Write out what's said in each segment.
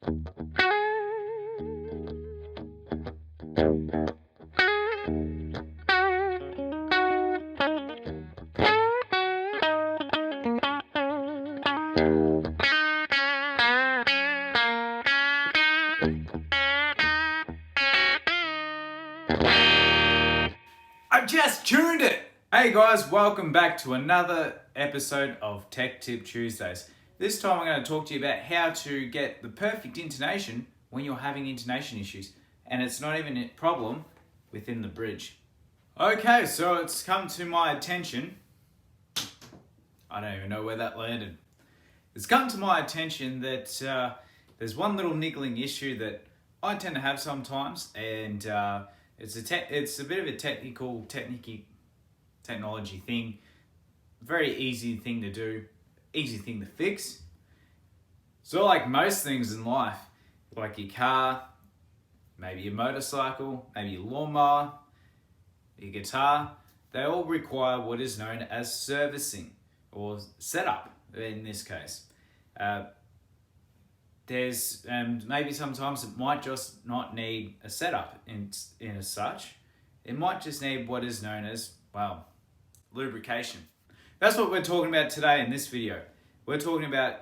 I just tuned it! Hey guys, welcome back to another episode of Tech Tip Tuesdays. This time I'm going to talk to you about how to get the perfect intonation when you're having intonation issues. And it's not even a problem within the bridge. Okay, so it's come to my attention. I don't even know where that landed. It's come to my attention that there's one little niggling issue that I tend to have sometimes, and it's a bit of a technology thing. Very easy thing to do, easy thing to fix. So like most things in life, like your car, maybe your motorcycle, maybe your lawnmower, your guitar, they all require what is known as servicing or setup in this case. There's maybe sometimes it might just not need a setup in as such. It might just need what is known as, well, lubrication. That's what we're talking about today in this video. We're talking about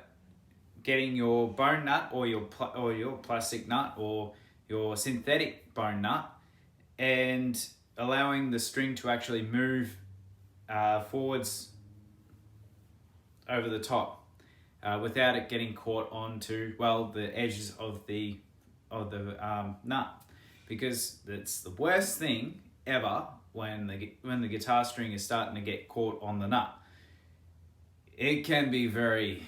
getting your bone nut or your plastic nut or your synthetic bone nut and allowing the string to actually move forwards over the top. Without it getting caught onto, well, the edges of the nut, because that's the worst thing ever when the guitar string is starting to get caught on the nut. It can be very,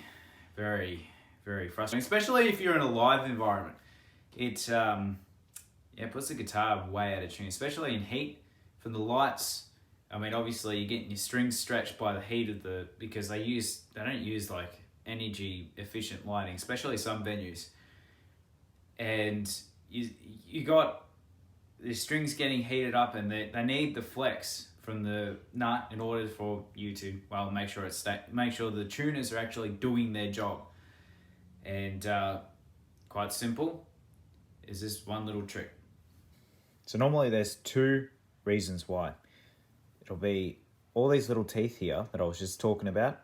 very, very frustrating, especially if you're in a live environment. It puts the guitar way out of tune, especially in heat from the lights. I mean, obviously you're getting your strings stretched by the heat of because they don't use like energy efficient lighting, especially some venues, and you got the strings getting heated up, and they need the flex from the nut in order for you to, well, make sure the tuners are actually doing their job. And quite simple is this one little trick. So normally there's two reasons why. It'll be all these little teeth here that I was just talking about,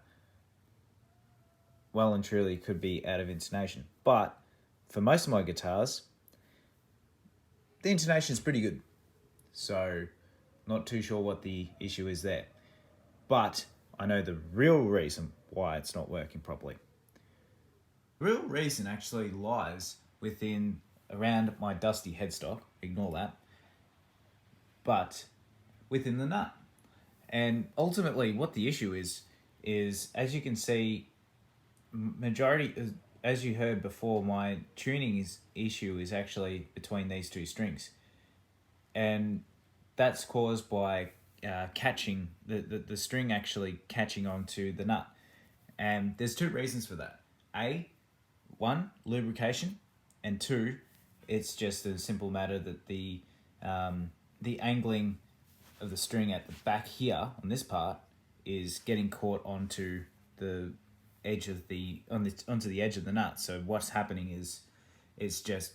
well and truly could be out of intonation. But for most of my guitars, the intonation is pretty good. So not too sure what the issue is there. But I know the real reason why it's not working properly. The real reason actually lies around my dusty headstock, ignore that, but within the nut. And ultimately what the issue is as you can see, majority, as you heard before, my tuning issue is actually between these two strings, and that's caused by catching the string actually catching onto the nut. And there's two reasons for that. One, lubrication, and two, it's just a simple matter that the angling of the string at the back here on this part is getting caught onto the edge of onto the edge of the nut. So what's happening is just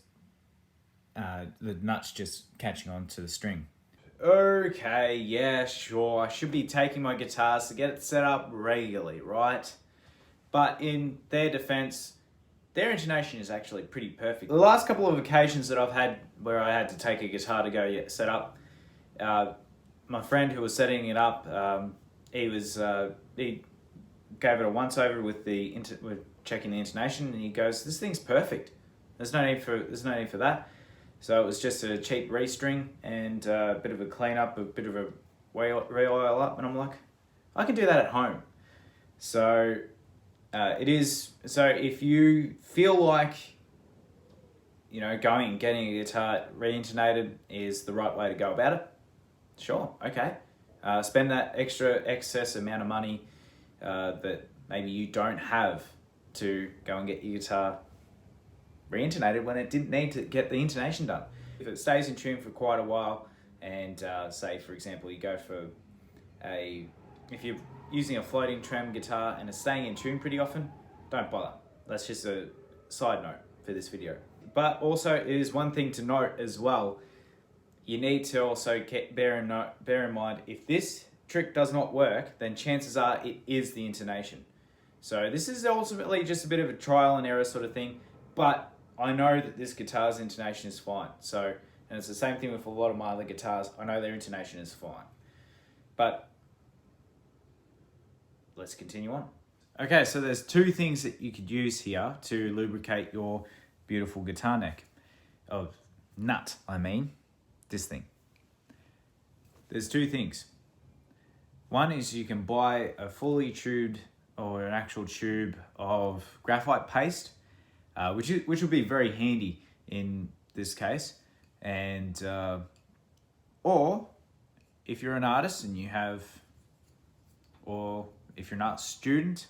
the nut's just catching onto the string. Okay, yeah, sure, I should be taking my guitars to get it set up regularly, right? But in their defense, their intonation is actually pretty perfect. The last couple of occasions that I've had where I had to take a guitar to go set up, my friend who was setting it up, he gave it a once over with checking the intonation, and he goes, "This thing's perfect. There's no need for that." So it was just a cheap restring and a bit of a clean up, a bit of a re-oil up, and I'm like, I can do that at home. So so if you feel like going and getting a guitar re-intonated is the right way to go about it, sure, okay. Spend that excess amount of money that maybe you don't have to go and get your guitar re-intonated when it didn't need to get the intonation done. If it stays in tune for quite a while, and say for example you go for if you're using a floating trem guitar and it's staying in tune pretty often, don't bother. That's just a side note. for this video. But also, it is one thing to note as well. You need to also bear in mind, if this trick does not work, then chances are it is the intonation. So this is ultimately just a bit of a trial and error sort of thing, but I know that this guitar's intonation is fine. So, and it's the same thing with a lot of my other guitars. I know their intonation is fine. But let's continue on. Okay, so there's two things that you could use here to lubricate your beautiful guitar neck. Oh, nut, I mean. This thing. There's two things. One is you can buy a fully tubed or an actual tube of graphite paste, which will be very handy in this case. And or if you're an artist and you have, or if you're an art student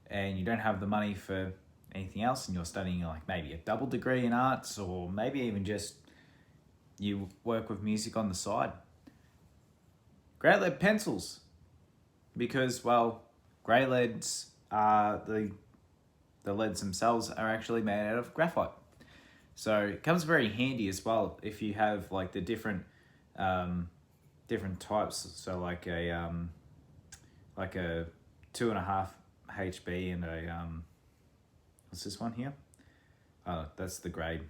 and you don't have the money for anything else and you're studying like maybe a double degree in arts, or maybe even just you work with music on the side, grey lead pencils, because, well, grey leads are the leads themselves are actually made out of graphite. So it comes very handy as well if you have like the different types. So like a 2.5 HB and a what's this one here? Oh, that's the grade.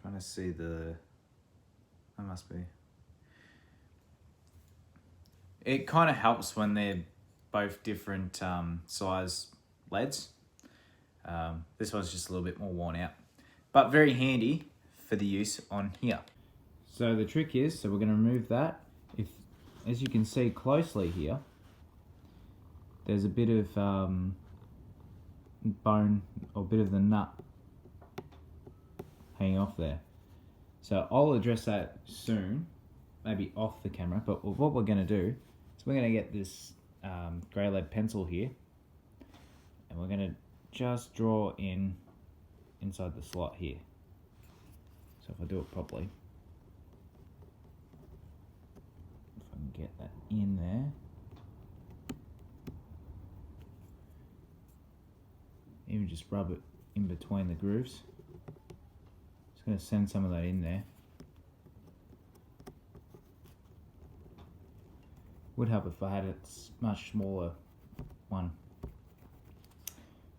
Trying to see that must be. It kind of helps when they're both different size leads. This one's just a little bit more worn out, but very handy for the use on here. So the trick is, so we're going to remove that. As you can see closely here, there's a bit of bone or a bit of the nut hanging off there. So I'll address that soon, maybe off the camera, but what we're going to do is we're going to get this grey lead pencil here, and we're going to just draw inside the slot here. So if I do it properly, if I can get that in there, even just rub it in between the grooves. Just going to send some of that in there. Would help if I had a much smaller one.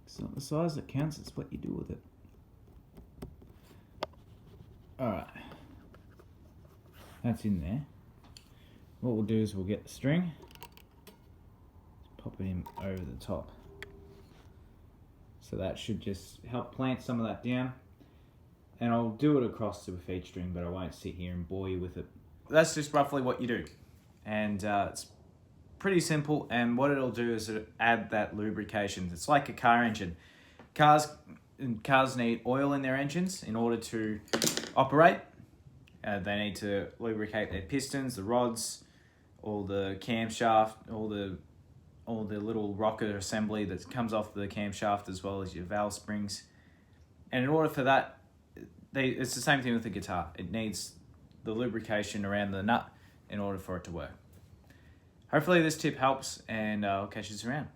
It's not the size that counts, it's what you do with it. Alright, that's in there. What we'll do is we'll get the string, just pop it in over the top. So that should just help plant some of that down. And I'll do it across with each string, but I won't sit here and bore you with it. That's just roughly what you do. And it's pretty simple, and what it'll do is it'll add that lubrication. It's like a car engine. Cars need oil in their engines in order to operate. They need to lubricate their pistons, the rods, all the camshaft, all the little rocker assembly that comes off the camshaft, as well as your valve springs. And in order for that, it's the same thing with the guitar. It needs the lubrication around the nut in order for it to work. Hopefully this tip helps, and I'll catch you around.